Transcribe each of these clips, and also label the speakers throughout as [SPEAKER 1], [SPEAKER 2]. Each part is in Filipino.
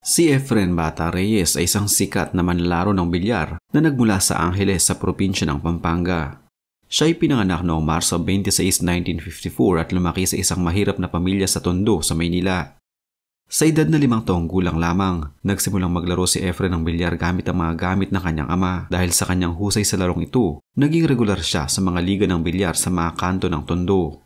[SPEAKER 1] Si Efren Bata Reyes ay isang sikat na manlalaro ng bilyar na nagmula sa Angeles sa probinsya ng Pampanga. Siya ay pinanganak noong Marso 26, 1954 at lumaki sa isang mahirap na pamilya sa Tondo sa Maynila. Sa edad na 5 taong gulang lamang, nagsimulang maglaro si Efren ng bilyar gamit ang mga gamit ng kanyang ama. Dahil sa kanyang husay sa larong ito, naging regular siya sa mga liga ng bilyar sa mga kanto ng Tondo.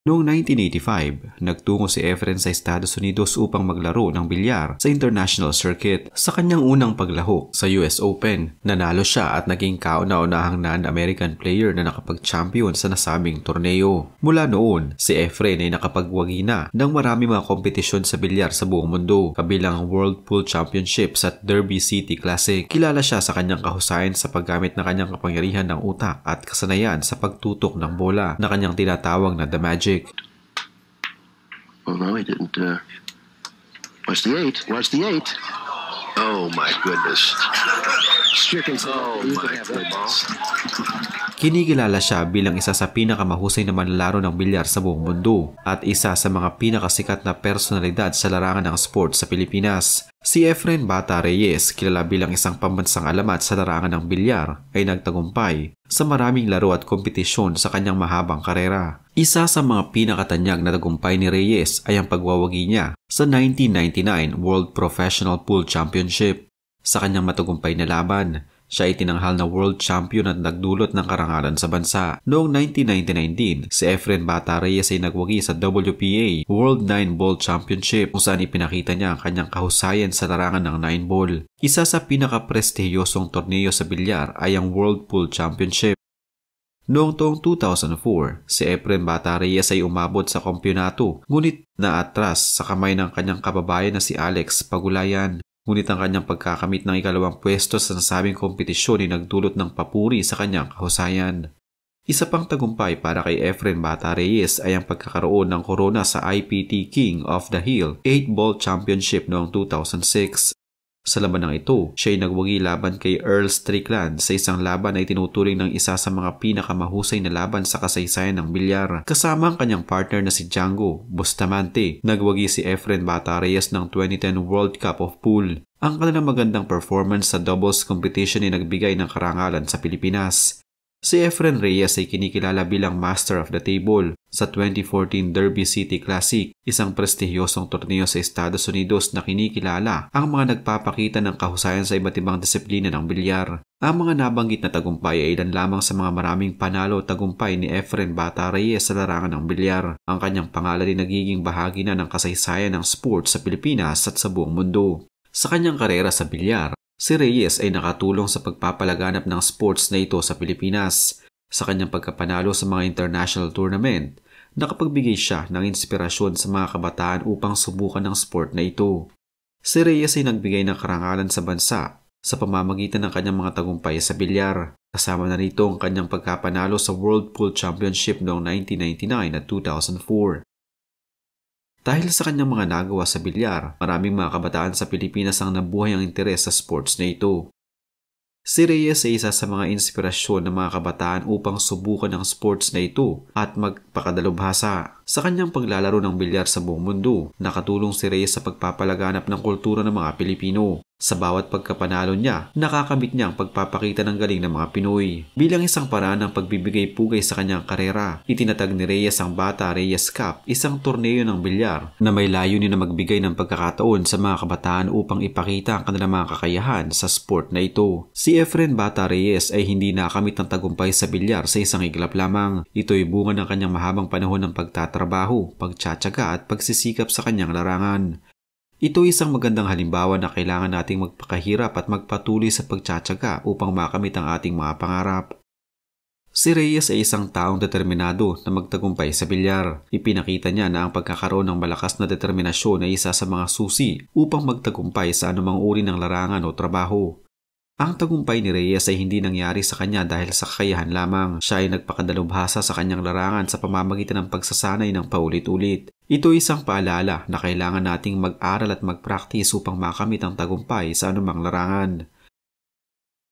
[SPEAKER 1] Noong 1985, nagtungo si Efren sa Estados Unidos upang maglaro ng bilyar sa international circuit. Sa kanyang unang paglahok sa US Open, nanalo siya at naging kauna-unahang non-American player na nakapag-champion sa nasabing torneo. Mula noon, si Efren ay nakapagwagi na ng marami mga kompetisyon sa bilyar sa buong mundo, kabilang World Pool Championships at Derby City Classic. Kilala siya sa kanyang kahusayan sa paggamit ng kanyang kapangyarihan ng utak at kasanayan sa pagtutok ng bola na kanyang tinatawag na The Magic.
[SPEAKER 2] Oh no, he didn't. Watch the 8. Watch the 8. Oh my goodness. Stricken. Oh my goodness.
[SPEAKER 1] Kinikilala siya bilang isa sa pinakamahusay na manlalaro ng bilyar sa buong mundo at isa sa mga pinakasikat na personalidad sa larangan ng sport sa Pilipinas. Si Efren Bata Reyes, kilala bilang isang pambansang alamat sa larangan ng bilyar, ay nagtagumpay sa maraming laro at kompetisyon sa kanyang mahabang karera. Isa sa mga pinakatanyag na tagumpay ni Reyes ay ang pagwawagi niya sa 1999 World Professional Pool Championship. Sa kanyang matagumpay na laban, siya ay tinanghal na world champion at nagdulot ng karangalan sa bansa. Noong 1999 din, si Efren Bata Reyes ay nagwagi sa WPA World 9-Ball Championship kung saan ipinakita niya ang kanyang kahusayan sa larangan ng 9-ball. Isa sa pinaka-prestihiyosong torneo sa bilyar ay ang World Pool Championship. Noong taong 2004, si Efren Bata Reyes ay umabot sa kampyonato, ngunit naatras sa kamay ng kanyang kababayan na si Alex Pagulayan. Ngunit ang kanyang pagkakamit ng ikalawang pwesto sa nasabing kompetisyon ay nagdulot ng papuri sa kanyang kahusayan. Isa pang tagumpay para kay Efren Bata Reyes ay ang pagkakaroon ng korona sa IPT King of the Hill 8-Ball Championship noong 2006. Sa labanang ito, siya ay nagwagi laban kay Earl Strickland sa isang laban ay tinuturing ng isa sa mga pinakamahusay na laban sa kasaysayan ng bilyar. Kasama ang kanyang partner na si Django Bustamante, nagwagi si Efren Bata Reyes ng 2010 World Cup of Pool. Ang kanilang magandang performance sa doubles competition ay nagbigay ng karangalan sa Pilipinas. Si Efren Reyes ay kinikilala bilang Master of the Table sa 2014 Derby City Classic, isang prestihiyosong torneo sa Estados Unidos na kinikilala ang mga nagpapakita ng kahusayan sa iba't ibang disiplina ng bilyar. Ang mga nabanggit na tagumpay ay ilan lamang sa mga maraming panalo tagumpay ni Efren Bata Reyes sa larangan ng bilyar. Ang kanyang pangalan ay nagiging bahagi na ng kasaysayan ng sport sa Pilipinas at sa buong mundo. Sa kanyang karera sa bilyar, si Reyes ay nakatulong sa pagpapalaganap ng sports na ito sa Pilipinas. Sa kanyang pagkapanalo sa mga international tournament, nakapagbigay siya ng inspirasyon sa mga kabataan upang subukan ng sport na ito. Si Reyes ay nagbigay ng karangalan sa bansa sa pamamagitan ng kanyang mga tagumpay sa bilyar. Kasama na rito ang kanyang pagkapanalo sa World Pool Championship noong 1999 at 2004. Dahil sa kanyang mga nagawa sa bilyar, maraming mga kabataan sa Pilipinas ang nabuhay ang interes sa sports na ito. Si Reyes ay isa sa mga inspirasyon ng mga kabataan upang subukan ang sports na ito at magpakadalubhasa. Sa kanyang paglalaro ng bilyar sa buong mundo, nakatulong si Reyes sa pagpapalaganap ng kultura ng mga Pilipino. Sa bawat pagkapanalo niya, nakakamit niya ang pagpapakita ng galing ng mga Pinoy. Bilang isang paraan ng pagbibigay pugay sa kanyang karera, itinatag ni Reyes ang Bata Reyes Cup, isang torneo ng bilyar na may layunin na magbigay ng pagkakataon sa mga kabataan upang ipakita ang kanilang mga kakayahan sa sport na ito. Si Efren Bata Reyes ay hindi nakamit ng tagumpay sa bilyar sa isang iglap lamang. Ito ay bunga ng kanyang mahabang panahon ng pagtatrabaho, pagtsatsaga at pagsisikap sa kanyang larangan. Ito ay isang magandang halimbawa na kailangan nating magpakahirap at magpatuloy sa pagtsatsaga upang makamit ang ating mga pangarap. Si Reyes ay isang taong determinado na magtagumpay sa bilyar. Ipinakita niya na ang pagkakaroon ng malakas na determinasyon ay isa sa mga susi upang magtagumpay sa anumang uri ng larangan o trabaho. Ang tagumpay ni Reyes ay hindi nangyari sa kanya dahil sa kakayahan lamang. Siya ay nagpakadalubhasa sa kanyang larangan sa pamamagitan ng pagsasanay ng paulit-ulit. Ito ay isang paalala na kailangan nating mag-aral at mag-practice upang makamit ang tagumpay sa anumang larangan.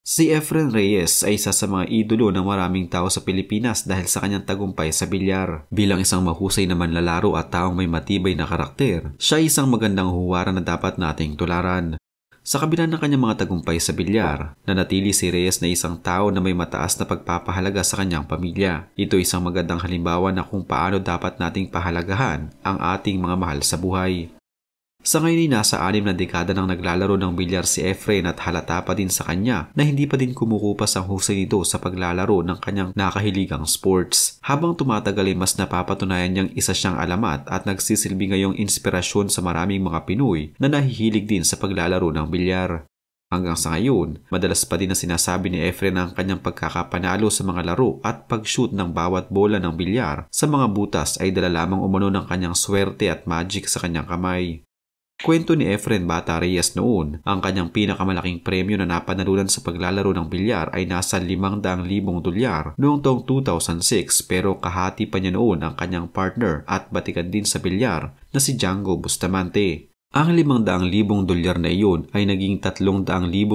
[SPEAKER 1] Si Efren Reyes ay isa sa mga idolo ng maraming tao sa Pilipinas dahil sa kanyang tagumpay sa bilyar. Bilang isang mahusay na manlalaro at taong may matibay na karakter, siya ay isang magandang huwaran na dapat nating tularan. Sa kabila ng kanyang mga tagumpay sa bilyar, nanatili si Reyes na isang tao na may mataas na pagpapahalaga sa kanyang pamilya. Ito ay isang magandang halimbawa na kung paano dapat nating pahalagahan ang ating mga mahal sa buhay. Sa ngayon ay nasa 6 na dekada nang naglalaro ng bilyar si Efren at halata pa din sa kanya na hindi pa din kumukupas ang husay nito sa paglalaro ng kanyang nakahiligang sports. Habang tumatagal ay mas napapatunayan niyang isa siyang alamat at nagsisilbi ngayong inspirasyon sa maraming mga Pinoy na nahihilig din sa paglalaro ng bilyar. Hanggang sa ngayon, madalas pa din na sinasabi ni Efren ang kanyang pagkakapanalo sa mga laro at pag-shoot ng bawat bola ng bilyar sa mga butas ay dala lamang umano ng kanyang swerte at magic sa kanyang kamay. Kwento ni Efren Bata Reyes noon, ang kanyang pinakamalaking premyo na napanalunan sa paglalaro ng bilyar ay nasa 500,000 dolyar noong taong 2006 pero kahati pa niya noon ang kanyang partner at batikan din sa bilyar na si Django Bustamante. Ang 500,000 dolyar na iyon ay naging 300,000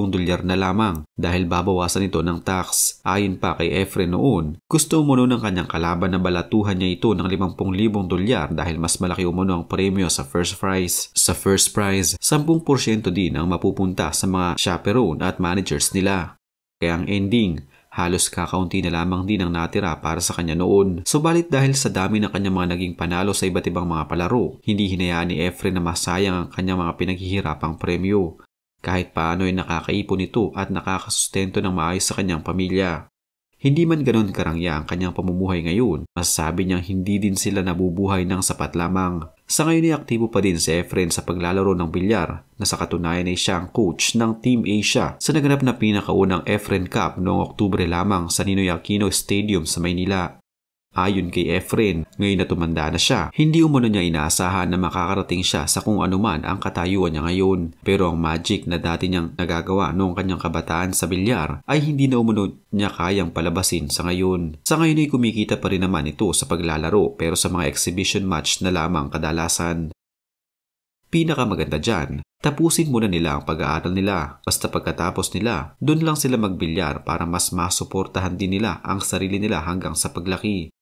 [SPEAKER 1] dolyar na lamang dahil babawasan ito ng tax. Ayon pa kay Efren noon, gusto umano ng kanyang kalaban na balatuhan niya ito ng 50,000 dolyar dahil mas malaki umano ang premyo sa first prize. Sa first prize, 10% din ang mapupunta sa mga chaperone at managers nila. Kaya ang ending, halos kakaunti na lamang din ang natira para sa kanya noon. Subalit dahil sa dami ng kanyang mga naging panalo sa iba't ibang mga palaro, hindi hinayaan ni Efren na masayang ang kanyang mga pinaghihirapang premyo. Kahit paano ay nakakaipon ito at nakakasustento ng maayos sa kanyang pamilya. Hindi man ganoon karangya ang kanyang pamumuhay ngayon, masasabi niyang hindi din sila nabubuhay ng sapat lamang. Sa ngayon ay aktibo pa din si Efren sa paglalaro ng bilyar na sa katunayan ay siya ang coach ng Team Asia sa naganap na pinakaunang Efren Cup noong Oktubre lamang sa Ninoy Aquino Stadium sa Maynila. Ayon kay Efren, ngayon na tumanda na siya, hindi umano niya inaasahan na makakarating siya sa kung anuman ang katayuan niya ngayon. Pero ang magic na dati niyang nagagawa noong kanyang kabataan sa bilyar ay hindi na umano niya kayang palabasin sa ngayon. Sa ngayon ay kumikita pa rin naman ito sa paglalaro pero sa mga exhibition match na lamang kadalasan. Pinakamaganda dyan, tapusin muna nila ang pag-aaral nila. Basta pagkatapos nila, doon lang sila magbilyar para mas masuportahan din nila ang sarili nila hanggang sa paglaki.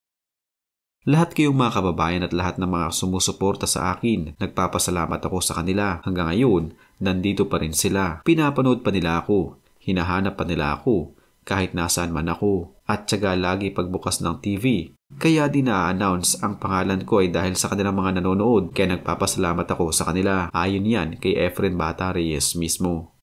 [SPEAKER 1] Lahat kayong mga kababayan at lahat ng mga sumusuporta sa akin, nagpapasalamat ako sa kanila. Hanggang ngayon, nandito pa rin sila. Pinapanood pa nila ako. Hinahanap pa nila ako. Kahit nasaan man ako. At tiyaga lagi pagbukas ng TV. Kaya din na-announce ang pangalan ko ay dahil sa kanilang mga nanonood. Kaya nagpapasalamat ako sa kanila. Ayon yan kay Efren Bata Reyes mismo.